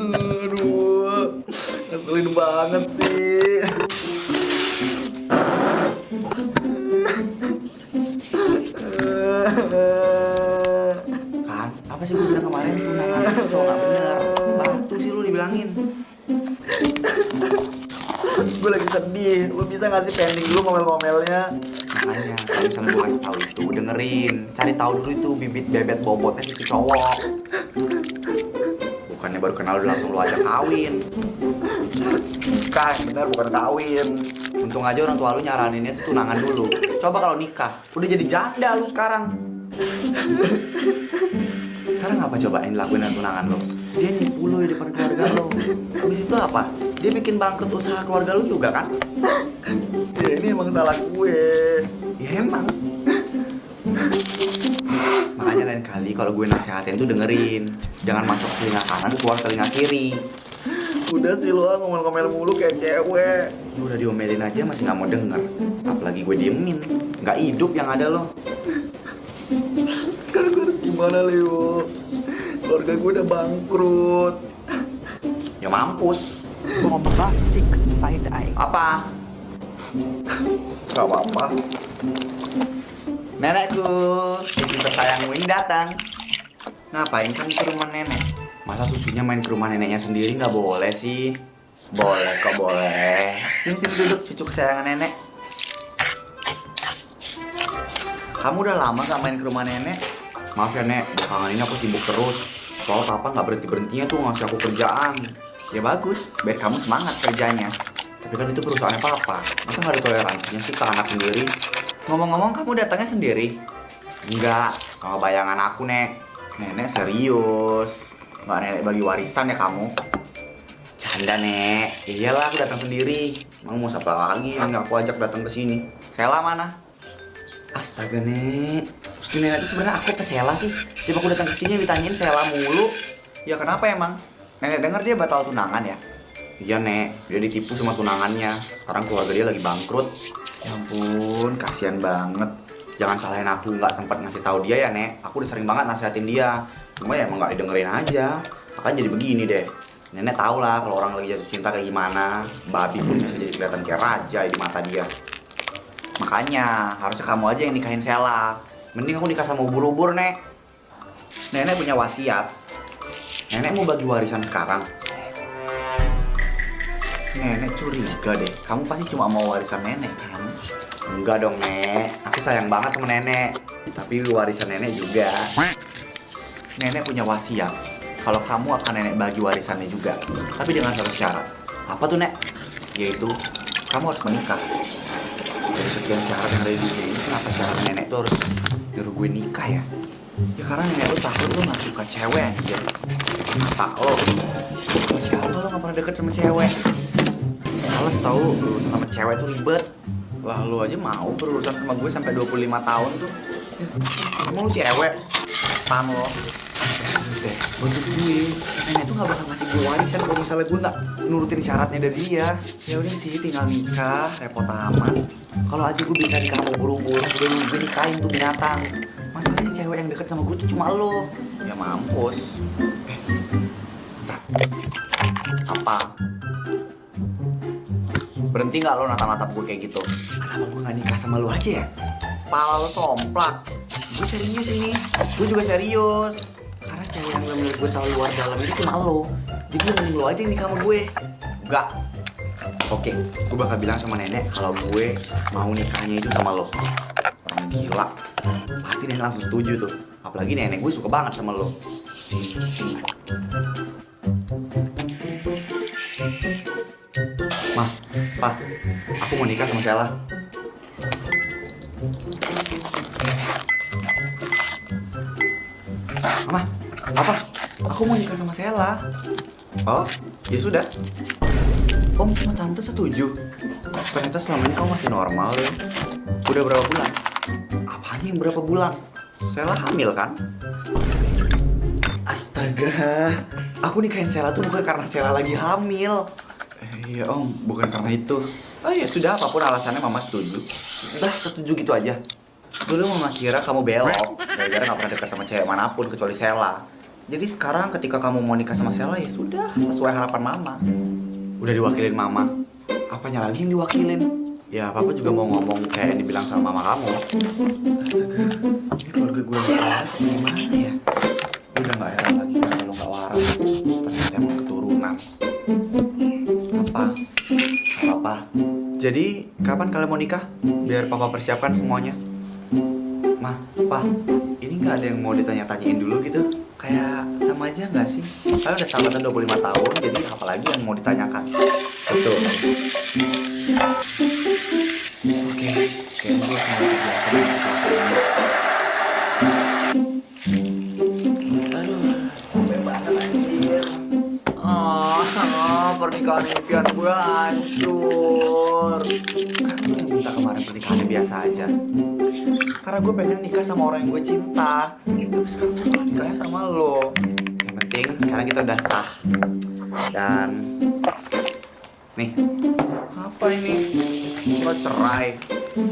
Aduh, ngeselin banget sih. Kan, apa sih gue bilang kemarin tunangan itu cowok gak bener. Batu sih lu dibilangin. Gue lagi sedih, lu bisa ngasih pending dulu ngomel-ngomelnya. Makanya, kalau misalnya gue kasih tahu itu, dengerin. Cari tahu dulu itu bibit bebet bobotnya si cowok. Bukannya baru kenal udah langsung lu ajak kawin. Nikah, bener bukan kawin. Untung aja orang tua lu nyaraninnya tuh tunangan dulu. Coba kalau nikah, udah jadi janda lu sekarang. Sekarang apa coba yang dilakuin dengan tunangan lo? Dia nipu lo di depan keluarga lo. Habis itu apa? Dia bikin bangkrut usaha keluarga lo juga kan? Ya ini emang salah gue. Ya emang. Makanya lain kali kalau gue nasihatin tuh dengerin. Jangan masuk telinga kanan, keluar telinga kiri. Udah sih lo ngomel-ngomel mulu kayak cewek. Lu udah diomelin aja masih gak mau denger. Apalagi gue diemin. Gak hidup yang ada lo. Sekarang gue harus gimana Leo? Keluarga gue udah bangkrut. Ya mampus. Bombastic side eye. Apa? Gak apa-apa. Nenekku, cucu tersayangmu ini datang. Ngapain kan ke rumah nenek? Masa cucunya main ke rumah neneknya sendiri nggak boleh sih? Boleh kok boleh. Sini duduk cucu kesayangan nenek. Kamu udah lama gak main ke rumah nenek? Maaf ya nek, belakangan ini aku sibuk terus. Soal papa gak berhenti-berhentinya tuh ngasih aku kerjaan. Ya bagus, biar kamu semangat kerjanya. Tapi kan itu perusahaannya papa. Masa gak ada toleransinya sih ke anak sendiri? Ngomong-ngomong kamu datangnya sendiri? Enggak, sama bayangan aku nek. Nenek serius. Gak nenek bagi warisan ya kamu? Canda nek. Iyalah aku datang sendiri. Emang mau siapa lagi yang aku ajak datang ke sini? Sela mana? Astaga nek, terus nenek itu sebenarnya aku Sela sih. Tiba aku datang ke sini ditanyain Sela mulu. Ya kenapa emang? Nenek dengar dia batal tunangan ya? Iya nek, dia ditipu sama tunangannya. Sekarang keluarga dia lagi bangkrut. Ya ampun, kasihan banget. Jangan salahin aku nggak sempat ngasih tahu dia ya nek. Aku udah sering banget nasihatin dia. Cuma ya emang nggak didengerin aja. Makanya jadi begini deh. Nenek tau lah kalau orang lagi jatuh cinta kayak gimana. Babi pun bisa jadi kelihatan kayak raja di mata dia. Makanya harusnya kamu aja yang nikahin Sela. Mending aku nikah sama ubur-ubur nek. Nenek punya wasiat. Nenek mau bagi warisan sekarang. Nenek curiga deh. Kamu pasti cuma mau warisan nenek kan? Enggak dong nek. Aku sayang banget sama nenek. Tapi warisan nenek juga. Nenek punya wasiat. Kalau kamu akan nenek bagi warisannya juga. Tapi dengan satu syarat. Apa tuh nek? Yaitu kamu harus menikah. Dari sekian syarat yang ada di dunia ini, kenapa syarat nenek tuh harus nyuruh gue nikah ya? Ya karena nenek tuh takut lo gak suka cewek aja. Kata lo, sama siapa lo gak pernah deket sama cewek? Males tau berurusan sama cewek tuh ribet. Lah lo aja mau berurusan sama gue sampai 25 tahun tuh. Emang lo cewek? Paham lo? Deh, bantu gue. Nenek tuh gak bakal ngasih gue warisan kalau misalnya gue gak nurutin syaratnya dari dia. Ya udah sih, tinggal nikah, repot amat. Kalau aja gue bisa nikah sama ubur-ubur, udah gue nikahin tuh binatang. Masalahnya cewek yang deket sama gue tuh cuma lo. Ya mampus. Bentar. Apa? Berhenti gak lo natap-natap gue kayak gitu? Kenapa gue gak nikah sama lo aja ya? Pala lo somplak. Gue serius ini. Gue juga serius. Karena cewek yang bener-bener gue tahu luar dalam itu cuma lo. Jadi mending lo aja yang nikah sama gue. Enggak. Oke, gue bakal bilang sama nenek kalau gue mau nikahnya itu sama lo. Orang gila. Pasti nenek langsung setuju tuh. Apalagi nenek gue suka banget sama lo. Ma, Pa, aku mau nikah sama Sela. Mama, apa? Aku mau nikah sama Sela. Oh, ya sudah. Om sama tante setuju. Ternyata selama ini kamu masih normal ya. Udah berapa bulan? Apanya yang berapa bulan? Sela hamil kan? Astaga, aku nikahin Sela tuh bukan karena Sela lagi hamil. Iya om, bukan karena itu. Oh ya sudah, apapun alasannya mama setuju. Udah setuju gitu aja. Dulu mama kira kamu belok gara-gara gak pernah dekat sama cewek manapun kecuali Sela. Jadi sekarang ketika kamu mau nikah sama Sela ya sudah sesuai harapan mama. Udah diwakilin mama. Apanya lagi yang diwakilin? Ya papa juga mau ngomong kayak yang dibilang sama mama kamu. Astaga, ini keluarga gue yang waras gimana ya? Udah gak heran lagi kalau gak waras. Ternyata emang keturunan. Apa? Jadi kapan kalian mau nikah? Biar papa persiapkan semuanya. Ma, pa, ini gak ada yang mau ditanya-tanyain dulu gitu? Kayak sama aja gak sih? Kalian udah sahabatan 25 tahun, jadi apalagi yang mau ditanyakan? Betul. Oke, kayaknya gue sama biasa aduh, capek banget anjir. Pernikahan impian gue hancur. Minta kemarin pernikahannya biasa aja. Karena gue pengen nikah sama orang yang gue cinta. Tapi sekarang gue malah nikahnya sama lo. Yang penting sekarang kita udah sah. Dan nih, apa ini? Surat cerai.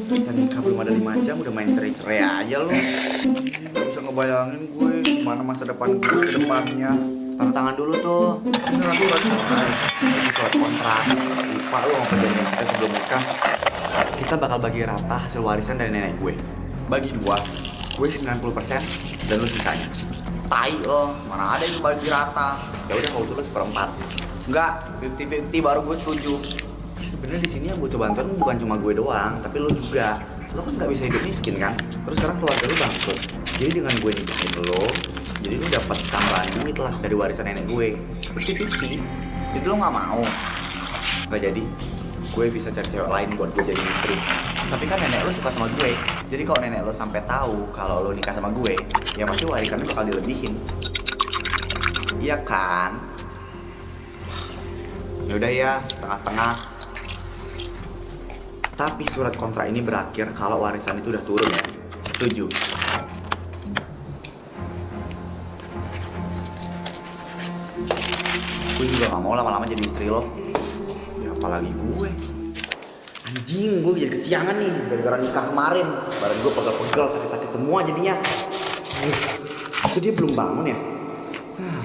Dan nikah belum ada 5 jam udah main cerai-cerai aja lo. Gak bisa ngebayangin gue gimana masa depan gue ke depannya. Tanda tangan dulu tuh. Ini nanti surat cerai. Ini surat kontrak. Lupa lo mau kerjain apa sebelum nikah. Kita bakal bagi rata hasil warisan dari nenek gue. Bagi 2, gue 90% dan lu sisanya. Tai lo, mana ada yang bagi rata. Ya udah kalau dulu 1/4. Enggak, 50-50 baru gue setuju. Sebenarnya di sini yang butuh bantuan bukan cuma gue doang, tapi lo juga. Lo kan nggak bisa hidup miskin kan? Terus sekarang keluarga lo bangkrut. Jadi dengan gue nikahin lo, jadi lo dapat tambahan duit lah dari warisan nenek gue. 50-50. Jadi lo nggak mau? Nggak jadi. Gue bisa cari cewek lain buat gue jadi istri. Tapi kan nenek lo suka sama gue. Jadi kalau nenek lo sampai tahu kalau lo nikah sama gue, ya pasti warisannya bakal dilebihin. Iya kan? Yaudah ya, setengah-setengah. Tapi surat kontrak ini berakhir kalau warisan itu udah turun ya. Setuju? Gue juga gak mau lama-lama jadi istri lo. Ya apalagi gue. Anjing, gue jadi kesiangan nih gara-gara nikah kemarin. Badan gue pegel-pegel, sakit-sakit semua jadinya. Itu dia belum bangun ya?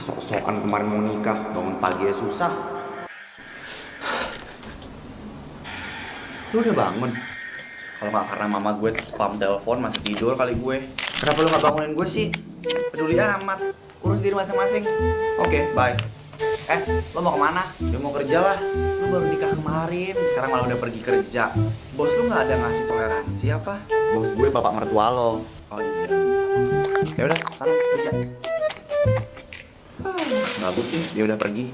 Sok-sokan kemarin mau nikah, bangun pagi ya susah. Lu udah bangun? Kalau nggak karena mama gue spam telepon masih tidur kali gue. Kenapa lu nggak bangunin gue sih? Peduli amat. Urus diri masing-masing. Oke, bye. Lo mau kemana? Ya mau kerja lah. Lu baru nikah kemarin, sekarang malah udah pergi kerja. Bos lu nggak ada ngasih toleransi apa? Bos gue bapak mertua lo. Oh iya. Ya udah, sana kerja. Bagus sih, dia udah pergi.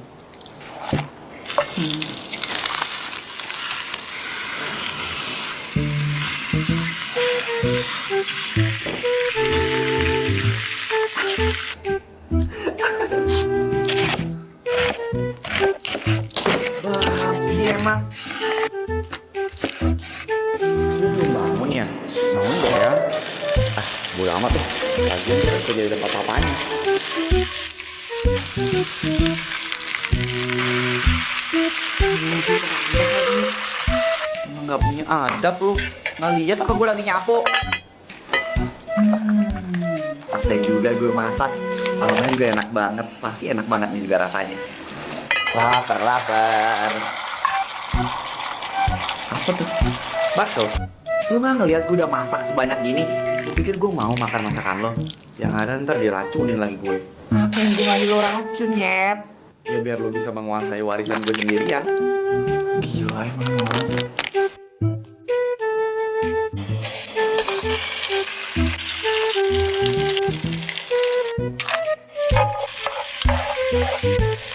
Iya emang. Lu belum bangun ya? Bangun gak ya? Bodo amat tuh. Lagi kita jadi tempat apa-apanya. Emang gak punya adab lu. Nggak lihat apa gue lagi nyapu. Pasti juga gue masak. Malamnya juga enak banget. Pasti enak banget nih juga rasanya. Lapar. Apa tuh? Bakso? Lu gak ngeliat gue udah masak sebanyak gini? Lu pikir gue mau makan masakan lo? Yang ada ntar diracunin lagi gue. Apa yang gue ngasih lo racun, Nyet? Ya biar lo bisa menguasai warisan gue sendirian. Gila emang lo.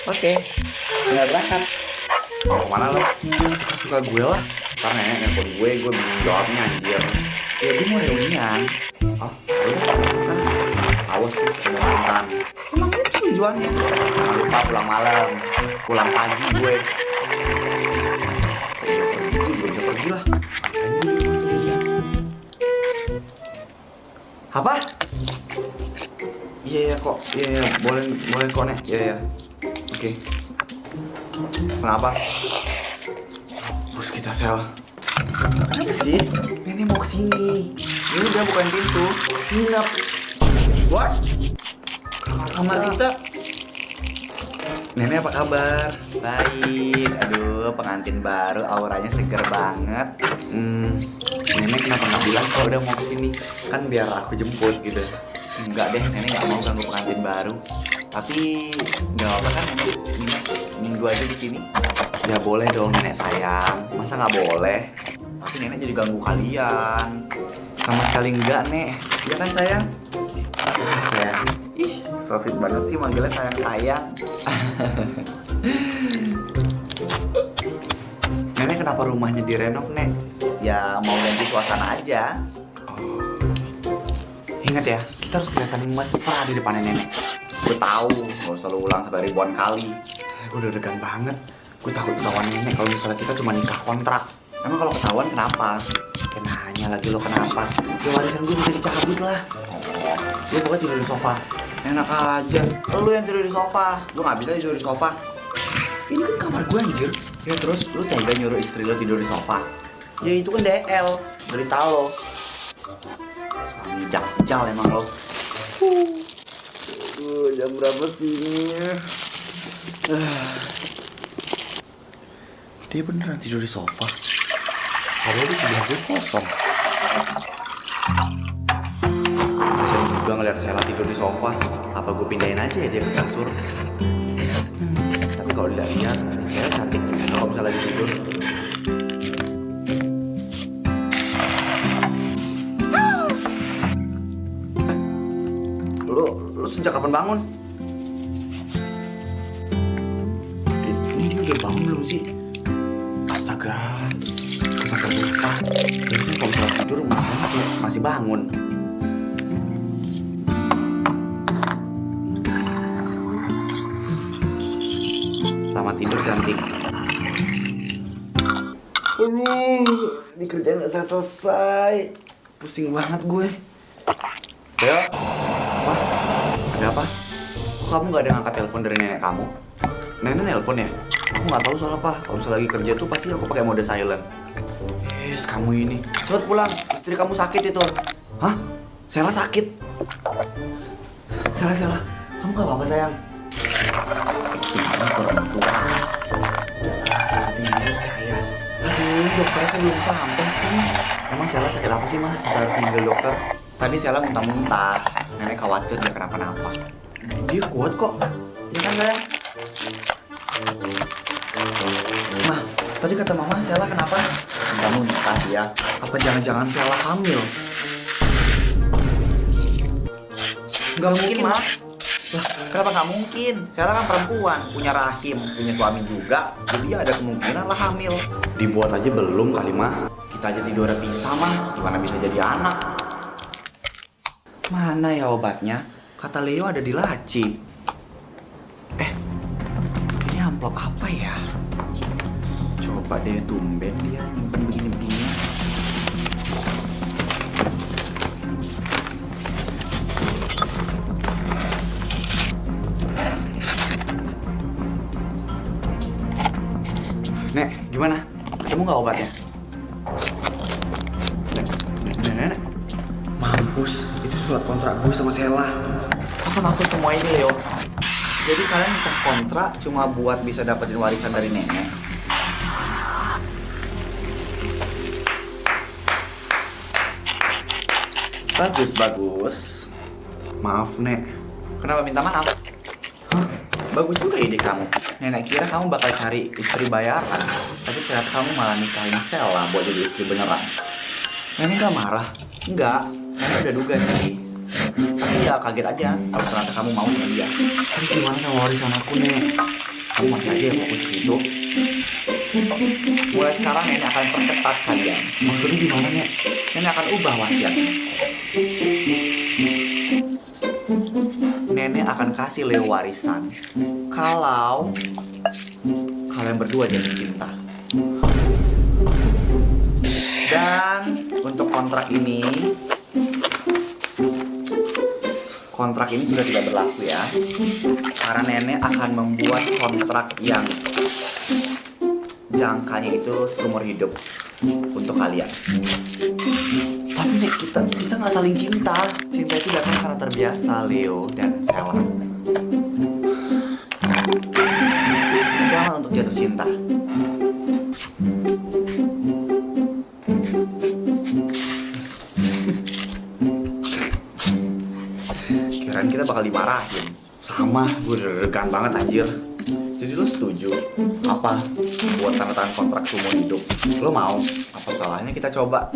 Oke, udah berangkat. Mau kemana lo? Suka gue lah. Ntar nenek nelfon gue bingung jawabnya anjir. Ya gue mau reunian. Oh, kan awas tuh sama mantan. Emang itu tujuannya. Jangan lupa pulang malam, pulang pagi gue. Gue bisa pergi lah. Apa? Iya kok, iya boleh kok nek, iya. Oke. Kenapa? Bos kita sel. Kenapa sih? Nenek mau kesini. Ini udah bukain pintu. Nginep. What? kamar kita. Nenek apa kabar? Baik. Aduh, pengantin baru auranya seger banget. Nenek kenapa nggak bilang kalau udah mau kesini? Kan biar aku jemput gitu. Enggak deh, nenek nggak mau ganggu pengantin baru. Tapi nggak apa kan nenek minggu aja di sini. Ya boleh dong nenek sayang. Masa nggak boleh? Tapi nenek jadi ganggu kalian. Sama sekali enggak nek. Iya kan sayang? Sayang. Ih, so sweet banget sih manggilnya sayang-sayang. Nenek kenapa rumahnya direnov nek? Ya mau ganti suasana aja. Ingat ya, kita harus kelihatan mesra di depan nenek. Gue tahu, gak usah lu ulang sampai ribuan kali. Gue udah deg-degan banget. Gue takut ketahuan nenek kalau misalnya kita cuma nikah kontrak. Emang kalau ketahuan kenapa? Nanya lagi lo kenapa? Ya warisan gue bisa dicabut lah. Lu pokoknya tidur di sofa. Enak aja. Lu yang tidur di sofa. Gue nggak bisa tidur di sofa. Ini kan kamar gue anjir. Ya terus lu tega nyuruh istri lo tidur di sofa. Ya itu kan DL. Berita lo. Suami jakjal emang lo. Jam berapa sih ini? Dia beneran tidur di sofa. Kalau di sebelah gue kosong. Kasian juga ngeliat Sela tidur di sofa. Apa gue pindahin aja ya dia ke kasur? Tapi kalau dilihat, Sela cantik kalau misalnya lagi tidur. Lu sejak kapan bangun? Ini dia udah bangun belum sih? Astaga, kenapa lupa? Jadi kalau misalnya tidur masih bangun. Selamat tidur cantik. Ini kerjaan nggak selesai. Pusing banget gue. Ayo. Wah, ada apa? Kok kamu nggak ada ngangkat telepon dari nenek kamu? Nenek nelpon ya? Aku nggak tahu soal apa. Kalau misalnya lagi kerja tuh pasti aku pakai mode silent. Yes, kamu ini. Cepet pulang. Istri kamu sakit itu. Hah? Sela sakit? Sela. Kamu nggak apa-apa sayang? Ini orang tua. Tapi nggak percaya. Aduh, dokternya kan belum sampai sih. Emang Sela sakit apa sih mah sampai harus manggil dokter? Tadi Sela muntah-muntah. Nenek khawatir dia kenapa-napa. Dia kuat kok. Ya kan sayang? Mah, tadi kata mama Sela kenapa? Kamu muntah ya? Apa jangan-jangan Sela hamil? Gak mungkin, Mah. Lah, kenapa gak mungkin? Sela kan perempuan, punya rahim, punya suami juga. Jadi ada kemungkinan lah hamil. Dibuat aja belum kali, Mah. Kita aja tidurnya pisah, Mah. Gimana bisa jadi anak? Mana ya obatnya? Kata Leo ada di laci. Ini amplop apa ya? Coba deh, tumben dia nyimpen begini-begini. Nek, gimana? Ketemu nggak obatnya? Nenek, mampus. Itu surat kontrak gue sama Sela. Apa maksud semua ini, Leo? Jadi kalian nikah kontrak cuma buat bisa dapetin warisan dari nenek? Bagus. Maaf, Nek. Kenapa minta maaf? Hah? Bagus juga ide kamu. Nenek kira kamu bakal cari istri bayaran. Tapi ternyata kamu malah nikahin Sela buat jadi istri beneran. Nenek gak marah? Enggak. Nenek udah duga sih. Tapi ya kaget aja kalau ternyata kamu mau sama dia. Terus gimana sama warisan aku, Nek? Kamu masih aja yang fokus ke situ. Mulai sekarang nenek akan perketat kalian. Maksudnya gimana, Nek? Nenek akan ubah wasiatnya. Nenek akan kasih Leo warisan kalau kalian berdua jatuh cinta. Dan untuk kontrak ini sudah tidak berlaku ya. Karena nenek akan membuat kontrak yang jangkanya itu seumur hidup untuk kalian. Tapi Nek, kita nggak saling cinta. Cinta itu datang karena terbiasa, Leo dan Sela. Selamat untuk jatuh cinta. Kirain kita bakal dimarahin. Sama, gue deg-degan banget anjir. Jadi lo setuju? Apa? Buat tanda tangan kontrak seumur hidup. Lo mau? Apa salahnya kita coba?